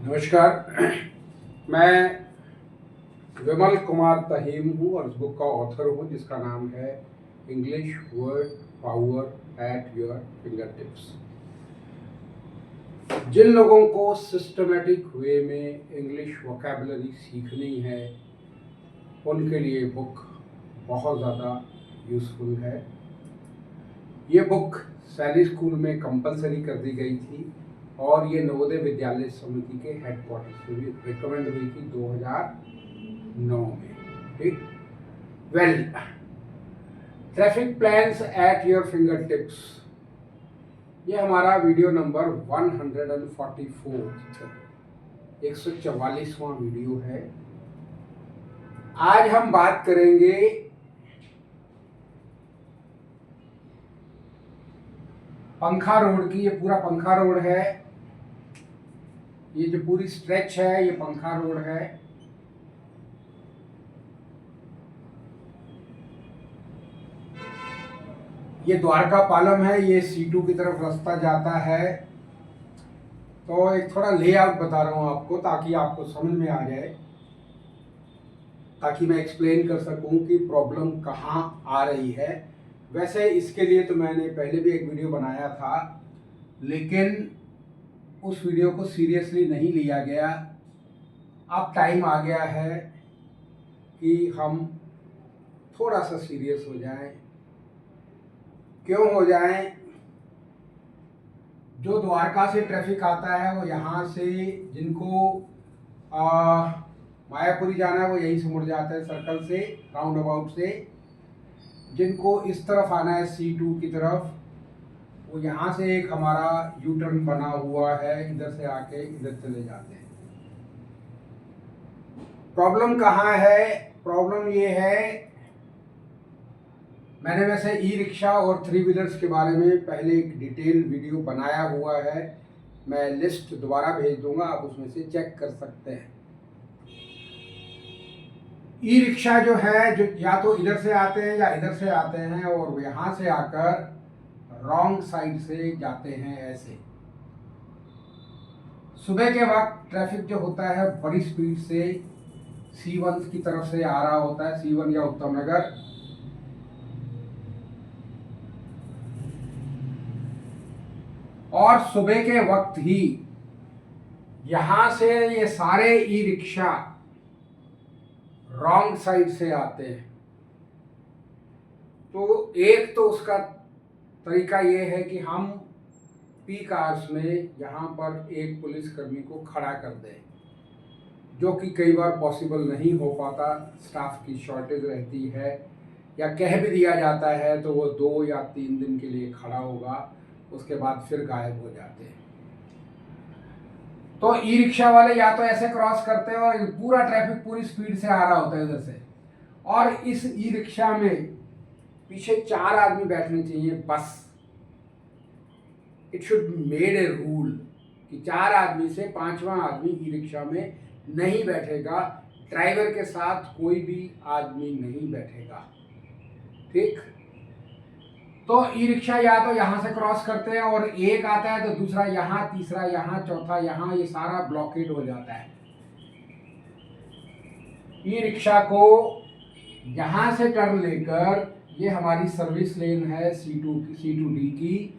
नमस्कार। मैं विमल कुमार तहीम हूँ और इस बुक का ऑथर हूँ जिसका नाम है English word power at your fingertips. जिन लोगों को सिस्टमेटिक वे में इंग्लिश वोकैबुलरी सीखनी है उनके लिए बुक बहुत ज़्यादा यूज़फुल है। ये बुक सैनिक स्कूल में कंपलसरी कर दी गई थी और ये नवोदय विद्यालय समिति के हेडक्वार्टर से भी रिकमेंड हुई थी 2009 में। ठीक, well, traffic plans eight your finger tips, ये हमारा वीडियो नंबर 144वां वीडियो है। आज हम बात करेंगे पंखा रोड की। ये पूरा पंखा रोड है, ये जो पूरी स्ट्रेच है ये पंखा रोड है। ये द्वारका पालम है, ये C2 की तरफ रास्ता जाता है। तो एक थोड़ा लेआउट बता रहा हूँ आपको ताकि आपको समझ में आ जाए, ताकि मैं एक्सप्लेन कर सकूँ कि प्रॉब्लम कहाँ आ रही है। वैसे इसके लिए तो मैंने पहले भी एक वीडियो बनाया था, लेकिन उस वीडियो को सीरियसली नहीं लिया गया। अब टाइम आ गया है कि हम थोड़ा सा सीरियस हो जाएं। क्यों हो जाएं? जो द्वारका से ट्रैफिक आता है वो यहाँ से, जिनको मायापुरी जाना है वो यहीं से मुड़ जाते हैं सर्कल से, राउंड अबाउट से। जिनको इस तरफ आना है C2 की तरफ, वो यहाँ से एक हमारा यू टर्न बना हुआ है, इधर से आके इधर चले जाते हैं। प्रॉब्लम कहाँ है? प्रॉब्लम ये है, मैंने वैसे ई रिक्शा और 3 व्हीलर्स के बारे में पहले एक डिटेल वीडियो बनाया हुआ है। मैं लिस्ट दोबारा भेज दूंगा, आप उसमें से चेक कर सकते हैं। ई रिक्शा जो है, जो या तो इधर से आते हैं या इधर से आते हैं और यहाँ से आकर रॉन्ग साइड से जाते हैं ऐसे। सुबह के वक्त ट्रैफिक जो होता है बड़ी स्पीड से C1 की तरफ से आ रहा होता है, C1 या उत्तम नगर। और सुबह के वक्त ही यहां से ये सारे ई रिक्शा रॉन्ग साइड से आते हैं। तो एक तो उसका तरीका ये है कि हम पीक आवर्स में यहाँ पर एक पुलिसकर्मी को खड़ा कर दें, जो कि कई बार पॉसिबल नहीं हो पाता, स्टाफ की शॉर्टेज रहती है, या कह भी दिया जाता है तो वो 2 या 3 दिन के लिए खड़ा होगा, उसके बाद फिर गायब हो जाते हैं। तो ई रिक्शा वाले या तो ऐसे क्रॉस करते हैं और पूरा ट्रैफिक पूरी स्पीड से आ रहा होता है इधर से, और इस ई रिक्शा में पीछे 4 आदमी बैठने चाहिए बस। It should made a rule कि 4 आदमी से 5वां आदमी ई रिक्शा में नहीं बैठेगा, ड्राइवर के साथ कोई भी आदमी नहीं बैठेगा। ठीक, तो ई रिक्शा या तो यहाँ से क्रॉस करते हैं और एक आता है तो दूसरा यहाँ, तीसरा यहाँ, चौथा यहाँ, ये सारा ब्लॉकेड हो जाता है। ई रिक्शा को यहाँ से टर्न लेकर, ये हमारी सर्विस लेन है C2D की,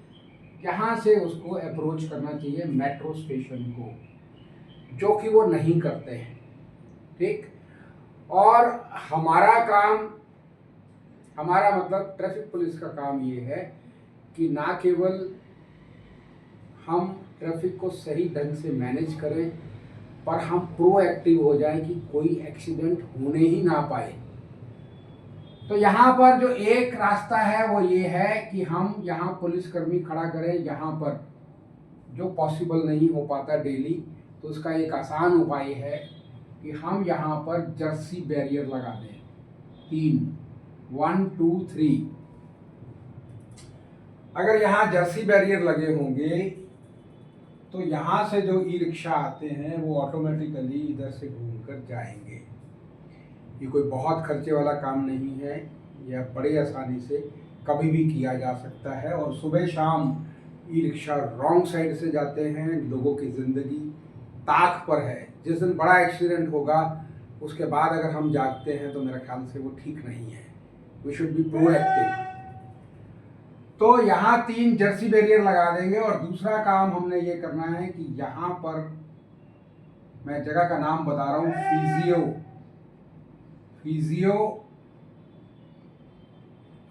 यहाँ से उसको अप्रोच करना चाहिए मेट्रो स्टेशन को, जो कि वो नहीं करते हैं। ठीक, और हमारा काम, हमारा मतलब ट्रैफिक पुलिस का काम ये है कि ना केवल हम ट्रैफिक को सही ढंग से मैनेज करें, पर हम प्रोएक्टिव हो जाएं कि कोई एक्सीडेंट होने ही ना पाए। तो यहाँ पर जो एक रास्ता है वो ये है कि हम यहाँ पुलिसकर्मी खड़ा करें यहाँ पर, जो पॉसिबल नहीं हो पाता डेली। तो उसका एक आसान उपाय है कि हम यहाँ पर जर्सी बैरियर लगा दें, 3, 1 2 3। अगर यहाँ जर्सी बैरियर लगे होंगे तो यहाँ से जो ई रिक्शा आते हैं वो ऑटोमेटिकली इधर से घूमकर जाएंगे। ये कोई बहुत खर्चे वाला काम नहीं है, यह बड़े आसानी से कभी भी किया जा सकता है। और सुबह शाम ई रिक्शा रॉन्ग साइड से जाते हैं, लोगों की ज़िंदगी ताक पर है। जिस दिन बड़ा एक्सीडेंट होगा उसके बाद अगर हम जागते हैं तो मेरा ख्याल से वो ठीक नहीं है। We should be proactive. तो यहाँ 3 जर्सी बैरियर लगा देंगे और दूसरा काम हमने ये करना है कि यहाँ पर मैं जगह का नाम बता रहा हूँ, फिजियो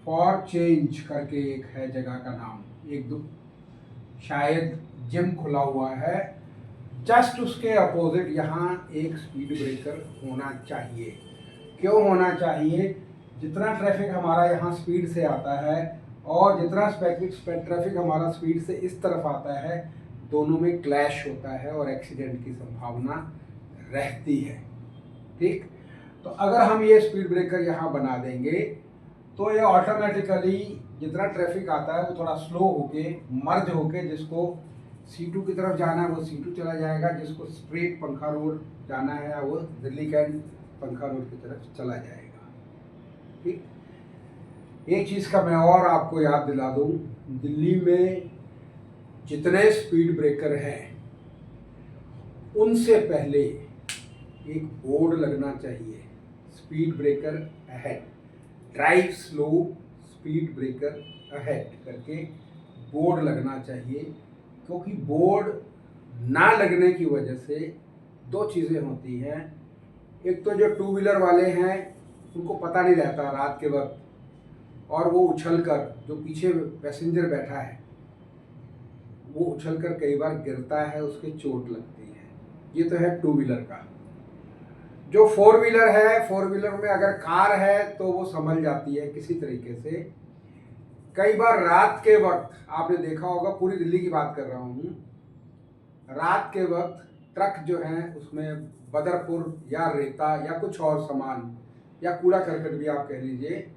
फॉर चेंज करके एक है जगह का नाम, एक दो शायद जिम खुला हुआ है, जस्ट उसके अपोजिट यहाँ एक स्पीड ब्रेकर होना चाहिए। क्यों होना चाहिए? जितना ट्रैफिक हमारा यहाँ स्पीड से आता है और जितना ट्रैफिक हमारा स्पीड से इस तरफ आता है, दोनों में क्लैश होता है और एक्सीडेंट की संभावना रहती है। ठीक, तो अगर हम ये स्पीड ब्रेकर यहाँ बना देंगे तो ये ऑटोमेटिकली जितना ट्रैफिक आता है वो थोड़ा स्लो होके मर्ज होके, जिसको C2 की तरफ जाना है वो C2 चला जाएगा, जिसको स्ट्रेट पंखा रोड जाना है वो दिल्ली कैंट पंखा रोड की तरफ चला जाएगा। ठीक, एक चीज़ का मैं और आपको याद दिला दूं, दिल्ली में जितने स्पीड ब्रेकर हैं उनसे पहले एक बोर्ड लगना चाहिए, speed breaker ahead, drive slow, speed breaker ahead करके बोर्ड लगना चाहिए। क्योंकि बोर्ड ना लगने की वजह से 2 चीज़ें होती हैं। एक तो जो 2 व्हीलर वाले हैं उनको पता नहीं रहता रात के वक्त, और वो उछलकर, जो पीछे पैसेंजर बैठा है वो उछलकर कई बार गिरता है, उसके चोट लगती है। ये तो है 2 व्हीलर का। जो 4 व्हीलर है, 4 व्हीलर में अगर कार है तो वो संभल जाती है किसी तरीके से। कई बार रात के वक्त आपने देखा होगा, पूरी दिल्ली की बात कर रहा हूँ, रात के वक्त ट्रक जो हैं उसमें बदरपुर या रेता या कुछ और सामान या कूड़ा करकट भी आप कह लीजिए,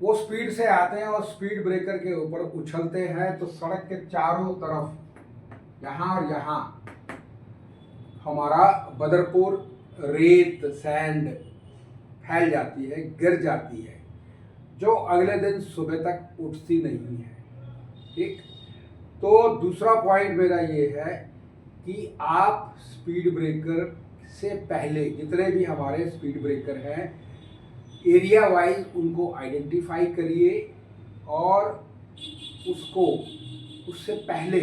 वो स्पीड से आते हैं और स्पीड ब्रेकर के ऊपर उछलते हैं, तो सड़क के चारों तरफ यहाँ और यहाँ हमारा बदरपुर रेत सैंड फैल जाती है, गिर जाती है, जो अगले दिन सुबह तक उठती नहीं है। ठीक, तो दूसरा पॉइंट मेरा ये है कि आप स्पीड ब्रेकर से पहले जितने भी हमारे स्पीड ब्रेकर हैं एरिया वाइज उनको आइडेंटिफाई करिए और उसको उससे पहले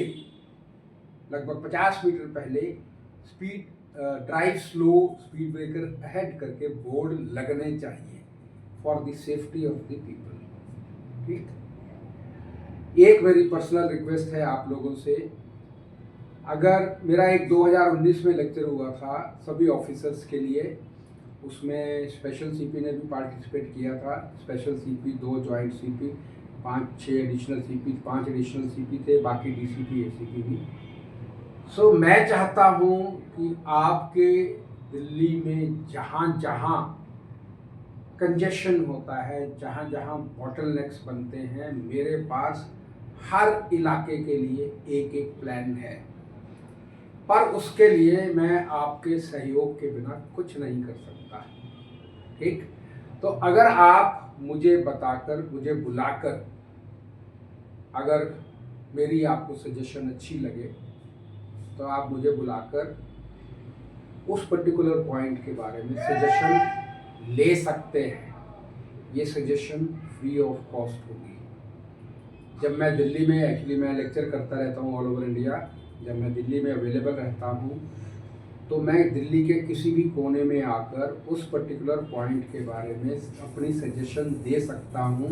लगभग 50 मीटर पहले speed drive slow, speed breaker ahead करके बोर्ड लगने चाहिए for the safety of the people. ठीक, एक मेरी पर्सनल रिक्वेस्ट है आप लोगों से, अगर मेरा एक 2019 में लेक्चर हुआ था सभी ऑफिसर्स के लिए, उसमें स्पेशल सीपी ने भी पार्टिसिपेट किया था, special CP 2 joint CP 5-6 additional CP 5 additional CP थे, बाकी डीसीपी एसीपी भी। सो मैं चाहता हूँ कि आपके दिल्ली में जहाँ जहाँ कंजेशन होता है, जहाँ जहाँ बॉटलनेक्स बनते हैं, मेरे पास हर इलाके के लिए एक एक प्लान है, पर उसके लिए मैं आपके सहयोग के बिना कुछ नहीं कर सकता। ठीक, तो अगर आप मुझे बताकर, मुझे बुलाकर, अगर मेरी आपको सजेशन अच्छी लगे तो आप मुझे बुलाकर उस पर्टिकुलर पॉइंट के बारे में सजेशन ले सकते हैं। ये सजेशन फ्री ऑफ कॉस्ट होगी। जब मैं दिल्ली में, एक्चुअली मैं लेक्चर करता रहता हूँ ऑल ओवर इंडिया, जब मैं दिल्ली में अवेलेबल रहता हूँ तो मैं दिल्ली के किसी भी कोने में आकर उस पर्टिकुलर पॉइंट के बारे में अपनी सजेशन दे सकता हूँ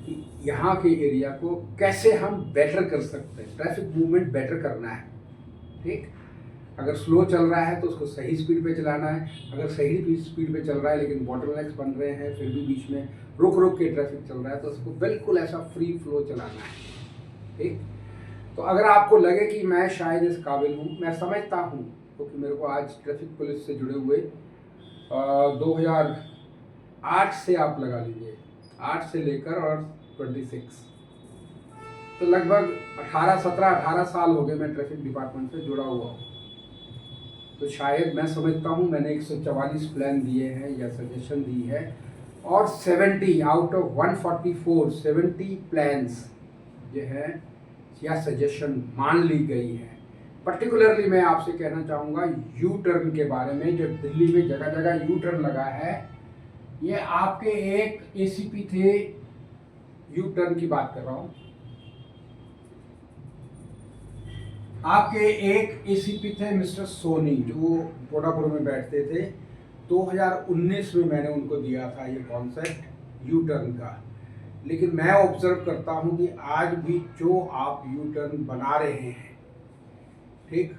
कि यहाँ के एरिया को कैसे हम बेटर कर सकते हैं, ट्रैफिक मूवमेंट बेटर करना है। ठीक, अगर स्लो चल रहा है तो उसको सही स्पीड पे चलाना है, अगर सही स्पीड पे चल रहा है लेकिन बॉटलनेक्स बन रहे हैं, फिर भी बीच में रुक के ट्रैफिक चल रहा है, तो उसको बिल्कुल ऐसा फ्री फ्लो चलाना है। ठीक, तो अगर आपको लगे कि मैं शायद इस काबिल हूँ, मैं समझता हूँ, क्योंकि मेरे को आज ट्रैफिक पुलिस से जुड़े हुए 2008 से आप लगा लीजिए, 8 से लेकर और 26, तो लगभग 18 साल हो गए मैं ट्रैफिक डिपार्टमेंट से जुड़ा हुआ हूँ। तो शायद मैं समझता हूँ मैंने 144 प्लान दिए हैं या सजेशन दी है, और 70 आउट ऑफ 144 70 प्लान्स जो है या सजेशन मान ली गई है। पर्टिकुलरली मैं आपसे कहना चाहूँगा यू टर्न के बारे में, जो दिल्ली में जगह जगह यू टर्न लगा है। ये आपके एक एसीपी थे, यू टर्न की बात कर रहा हूँ, आपके एक एसीपी थे मिस्टर सोनी, जो कोडापुर में बैठते थे। 2019 में मैंने उनको दिया था ये कॉन्सेप्ट यू टर्न का। लेकिन मैं ऑब्जर्व करता हूँ कि आज भी जो आप यू टर्न बना रहे हैं, ठीक,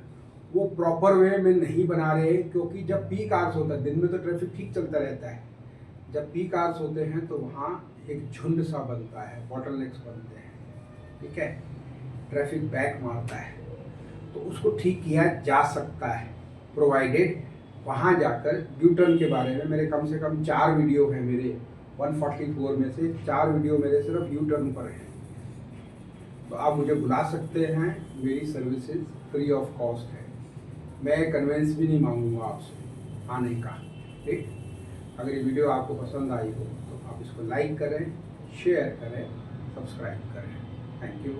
वो प्रॉपर वे में नहीं बना रहे, क्योंकि जब पीक आवर्स होता है, दिन में तो ट्रैफिक ठीक चलता रहता है, जब पीक आवर्स होते हैं तो वहाँ एक झुंड सा बनता है, बॉटलनेक्स बनते हैं, ठीक है, ट्रैफिक बैक मारता है। तो उसको ठीक किया जा सकता है, प्रोवाइडेड वहाँ जाकर यू टर्न के बारे में मेरे कम से कम 4 वीडियो हैं, मेरे 144 में से 4 वीडियो मेरे सिर्फ यू टर्न पर हैं। तो आप मुझे बुला सकते हैं, मेरी सर्विसेज फ्री ऑफ कॉस्ट है, मैं कन्वेंस भी नहीं मांगूंगा आपसे आने का, ठीक। अगर ये वीडियो आपको पसंद आई हो तो आप इसको लाइक करें, शेयर करें, सब्सक्राइब करें। Thank you.